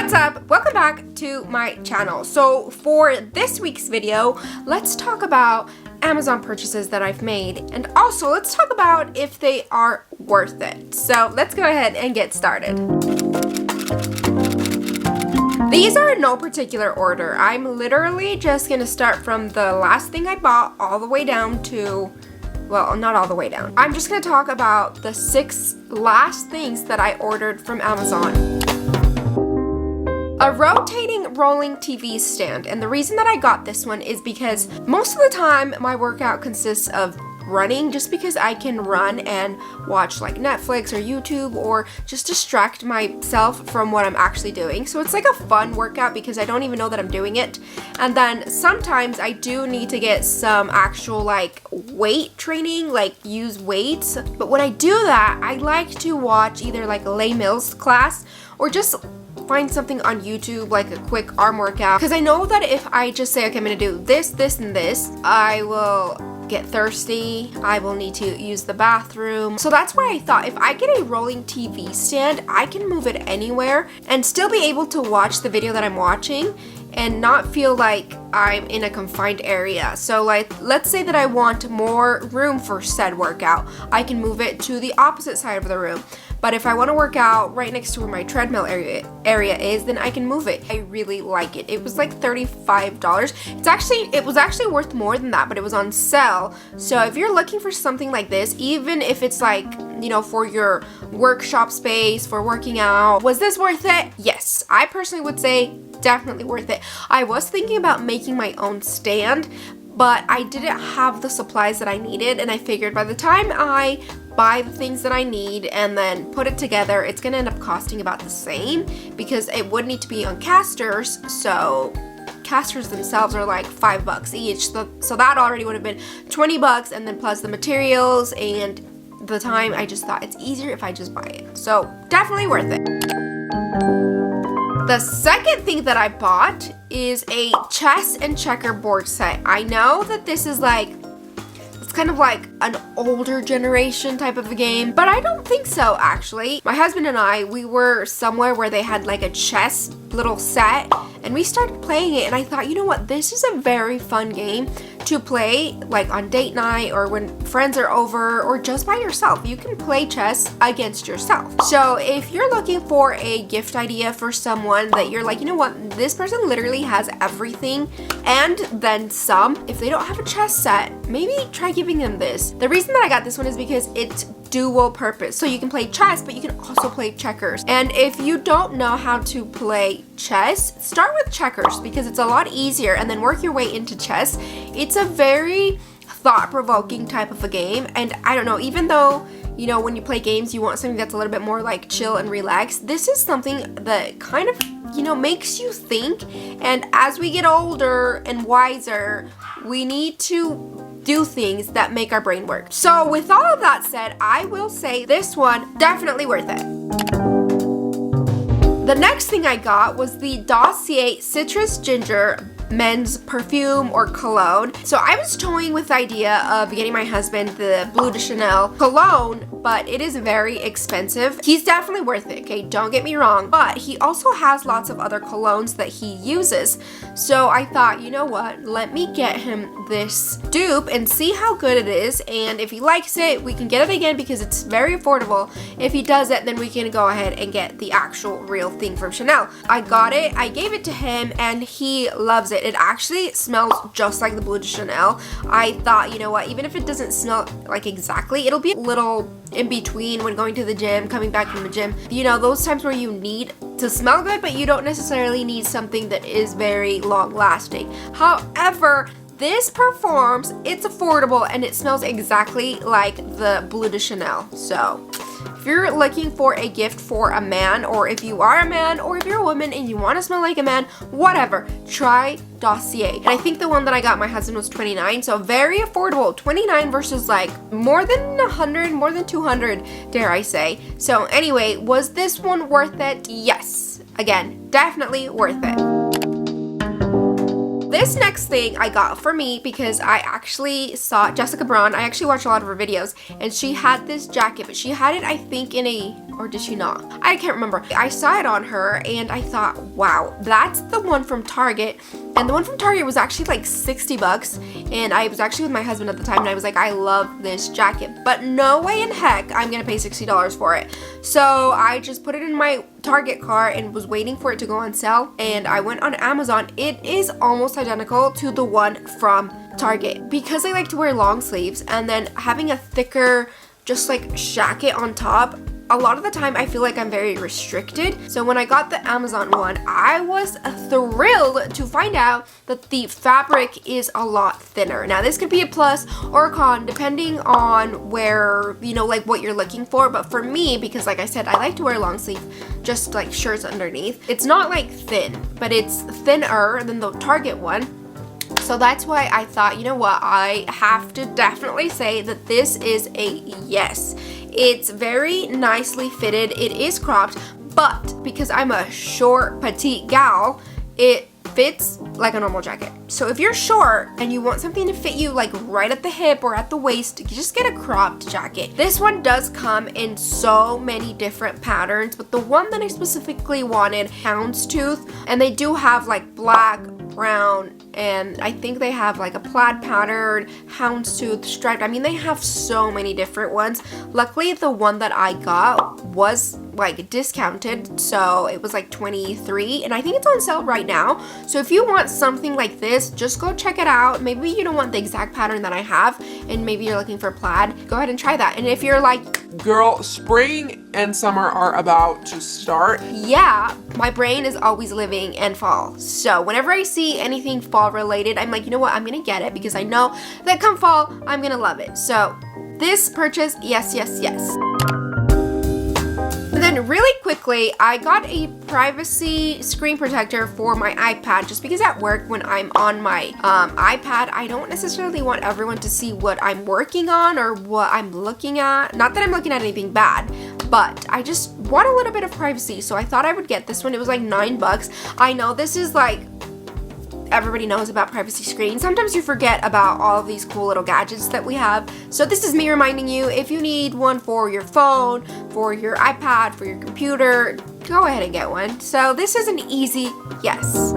What's up? Welcome back to my channel. So for this week's video, let's talk about Amazon purchases that I've made, and also let's talk about if they are worth it. So let's go ahead and get started. These are in no particular order. I'm literally just gonna start from the last thing I bought all the way down to, well, not all the way down. I'm just gonna talk about the 6 last things that I ordered from Amazon. A rotating rolling TV stand, and the reason that I got this one is because most of the time my workout consists of running, just because I can run and watch like Netflix or YouTube or just distract myself from what I'm actually doing. So it's like a fun workout because I don't even know that I'm doing it. And then sometimes I do need to get some actual like weight training, like use weights. But when I do that, I like to watch either like a Les Mills class or just find something on YouTube, like a quick arm workout, because I know that if I just say, okay, I'm gonna do this, this, and this, I will get thirsty, I will need to use the bathroom. So that's why I thought if I get a rolling TV stand, I can move it anywhere and still be able to watch the video that I'm watching and not feel like I'm in a confined area. So like, let's say that I want more room for said workout, I can move it to the opposite side of the room. But if I want to work out right next to where my treadmill area is, then I can move it. I really like it. It was like $35. It was actually worth more than that, but it was on sale. So if you're looking for something like this, even if it's like, you know, for your workshop space, for working out, was this worth it? Yes, I personally would say definitely worth it. I was thinking about making my own stand, but I didn't have the supplies that I needed, and I figured by the time I buy the things that I need and then put it together, it's gonna end up costing about the same because it would need to be on casters. So casters themselves are like $5 each, so that already would have been $20, and then plus the materials and the time. I just thought it's easier if I just buy it. So definitely worth it. The second thing that I bought is a chess and checkerboard set. I know that this is like, it's kind of like an older generation type of a game, but I don't think so actually. My husband and I, we were somewhere where they had like a chess little set, and we started playing it, and I thought, you know what, this is a very fun game to play like on date night or when friends are over or just by yourself. You can play chess against yourself. So if you're looking for a gift idea for someone that you're like, you know what, this person literally has everything and then some, if they don't have a chess set, maybe try giving them this. The reason that I got this one is because it's dual purpose. So you can play chess, but you can also play checkers. And if you don't know how to play chess, start with checkers because it's a lot easier, and then work your way into chess. It's a very thought-provoking type of a game, and I don't know, even though, you know, when you play games you want something that's a little bit more like chill and relaxed, this is something that kind of, you know, makes you think. And as we get older and wiser, we need to do things that make our brain work. So with all of that said, I will say this one definitely worth it. The next thing I got was the Dossier Citrus Ginger men's perfume or cologne. So I was toying with the idea of getting my husband the Bleu de Chanel cologne, but it is very expensive. He's definitely worth it, okay, don't get me wrong, but he also has lots of other colognes that he uses. So I thought, you know what, let me get him this dupe and see how good it is, and if he likes it, we can get it again because it's very affordable. If he does it, then we can go ahead and get the actual real thing from Chanel. I got it, I gave it to him, and he loves it. It actually smells just like the Bleu de Chanel. I thought, you know what, even if it doesn't smell like exactly, it'll be a little in between when going to the gym, coming back from the gym. You know, those times where you need to smell good, but you don't necessarily need something that is very long lasting. However, this performs, it's affordable, and it smells exactly like the Bleu de Chanel. So if you're looking for a gift for a man, or if you are a man, or if you're a woman and you want to smell like a man, whatever, try Dossier. And I think the one that I got my husband was $29, so very affordable. $29 versus like more than $100, more than $200, dare I say. So anyway, was this one worth it? Yes. Again, definitely worth it. this next thing I got for me because I actually saw Jessica Braun. I actually watch a lot of her videos, and she had this jacket, but she had it, I think, in a, or did she not? I can't remember. I saw it on her and I thought, wow, that's the one from Target. And the one from Target was actually like 60 bucks. And I was actually with my husband at the time, and I was like, I love this jacket, but no way in heck I'm gonna pay $60 for it. So I just put it in my Target cart and was waiting for it to go on sale, and I went on Amazon. It is almost identical to the one from Target. Because I like to wear long sleeves, and then having a thicker just like jacket on top, a lot of the time I feel like I'm very restricted. So when I got the Amazon one, I was thrilled to find out that the fabric is a lot thinner. Now this could be a plus or a con depending on where, you know, like what you're looking for. But for me, because like I said, I like to wear long sleeve, just like shirts underneath, it's not like thin, but it's thinner than the Target one. So that's why I thought, you know what, I have to definitely say that this is a yes. It's very nicely fitted. It is cropped, but because I'm a short, petite gal, it fits like a normal jacket. So if you're short and you want something to fit you like right at the hip or at the waist, you just get a cropped jacket. This one does come in so many different patterns, but the one that I specifically wanted, houndstooth, and they do have like black, brown, and I think they have like a plaid pattern, houndstooth, striped. I mean, they have so many different ones. Luckily, the one that I got was like discounted, so it was like $23, and I think it's on sale right now. So if you want something like this, just go check it out. Maybe you don't want the exact pattern that I have, and maybe you're looking for plaid, go ahead and try that. And if you're like, girl, spring and summer are about to start, yeah, my brain is always living in fall. So whenever I see anything fall related, I'm like, you know what, I'm gonna get it because I know that come fall, I'm gonna love it. So this purchase, yes, yes, yes. And then really quickly, I got a privacy screen protector for my iPad just because at work when I'm on my iPad, I don't necessarily want everyone to see what I'm working on or what I'm looking at. Not that I'm looking at anything bad, but I just want a little bit of privacy. So I thought I would get this one. It was like $9. I know this is like, everybody knows about privacy screens. Sometimes you forget about all of these cool little gadgets that we have. So this is me reminding you, if you need one for your phone, for your iPad, for your computer, go ahead and get one. So this is an easy yes.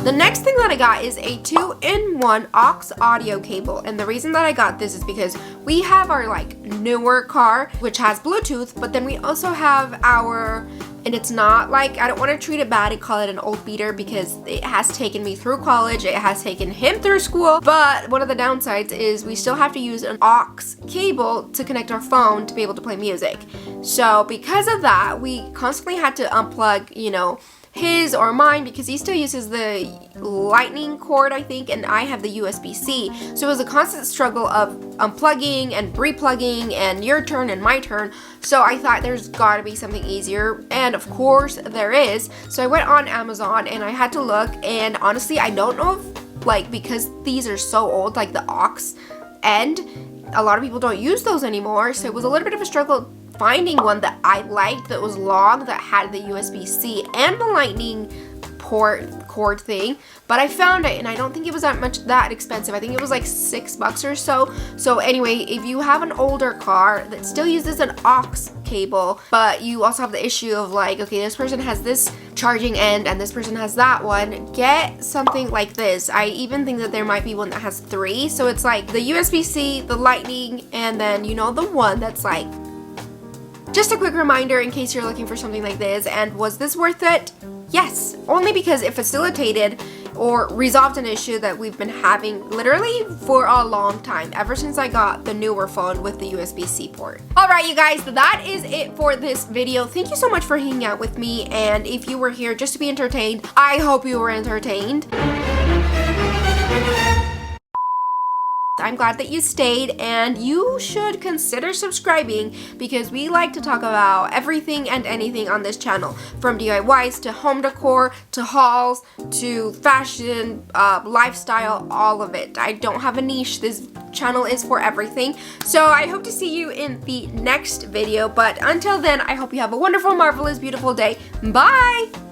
The next thing that I got is a 2-in-1 aux audio cable, and the reason that I got this is because we have our like newer car which has Bluetooth, but then we also have our, and it's not like, I don't want to treat it bad and call it an old beater because it has taken me through college, it has taken him through school, but one of the downsides is we still have to use an aux cable to connect our phone to be able to play music. So because of that, we constantly had to unplug, you know, his or mine, because he still uses the lightning cord, I think, and I have the USB-C. So it was a constant struggle of unplugging and replugging and your turn and my turn. So I thought there's gotta be something easier, and of course there is. So I went on Amazon and I had to look, and honestly I don't know if, like, because these are so old, like the aux end, a lot of people don't use those anymore, so it was a little bit of a struggle finding one that I liked that was long, that had the USB-C and the lightning port cord thing, but I found it, and I don't think it was that expensive. I think it was like $6 or so. So anyway, if you have an older car that still uses an aux cable, but you also have the issue of like, okay, this person has this charging end and this person has that one, get something like this. I even think that there might be one that has 3, so it's like the USB-C, the lightning, and then, you know, the one that's like, just a quick reminder in case you're looking for something like this. And was this worth it? Yes, only because it facilitated or resolved an issue that we've been having literally for a long time, ever since I got the newer phone with the USB-C port. Alright you guys, that is it for this video. Thank you so much for hanging out with me, and if you were here just to be entertained, I hope you were entertained. I'm glad that you stayed, and you should consider subscribing because we like to talk about everything and anything on this channel, from DIYs to home decor to hauls to fashion, lifestyle, all of it. I don't have a niche. This channel is for everything. So I hope to see you in the next video, but until then, I hope you have a wonderful, marvelous, beautiful day. Bye!